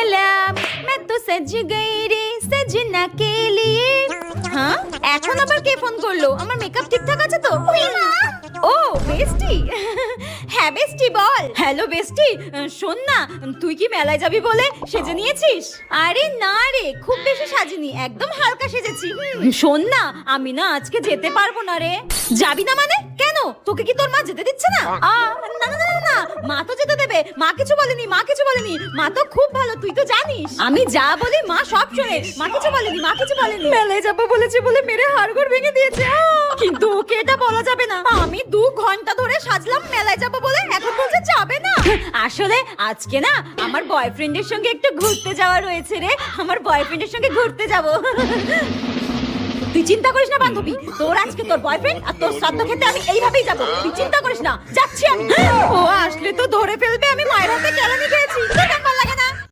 मेला मैं तो सज गई रे सजना के लिए। হ্যাঁ এখন আবার কে ফোন করলো? আমার মেকআপ ঠিকঠাক আছে তো? ও বেস্টি, হ্যাঁ বেস্টি বল। হ্যালো বেস্টি, শোন না, তুই কি মেলায় যাবি বলে সেজে নিয়েছিস? আরে না রে, খুব বেশি সাজিনি, একদম হালকা সেজেছি। শোন না, আমি না আজকে যেতে পারবো না রে। যাবি না মানে? কেন, তোকে কি তোর মা যেতে দিচ্ছে না? না না না না, মা তো যেতে দেবে, মা কিছু বলেনি, মা কিছু বলেনি, মা তো খুব ভালো, তুই তো জানিস। আমি যা বলি মা সব শোনে, মা কিছু বলেনি, মা কিছু বলেনি। মেলায় যাবো বলেছে বলে মেরে হাড়গোড় ভেঙে দিয়েছে। কিন্তু ওকে এটা বলা যাবে না। আমি 2 ঘন্টা ধরে সাজলাম মেলায় যাবো বলে, এখন বলছে যাবে না। আসলে আজকে না আমার বয়ফ্রেন্ডের সঙ্গে একটু ঘুরতে যাওয়া রয়েছে রে, আমার বয়ফ্রেন্ডের সঙ্গে ঘুরতে যাবো। তুই চিন্তা করিস না বান্ধবী, তোর আজকে তোর বয়ফ্রেন্ড আর তোর শ্রাদ্ধ খেতে আমি এইভাবেই যাবো, তুই চিন্তা করিস না, যাচ্ছি আমি। ও আসলে তো ধরে ফেলবে আমি মায়ের হাতে কেলানি খেয়েছি।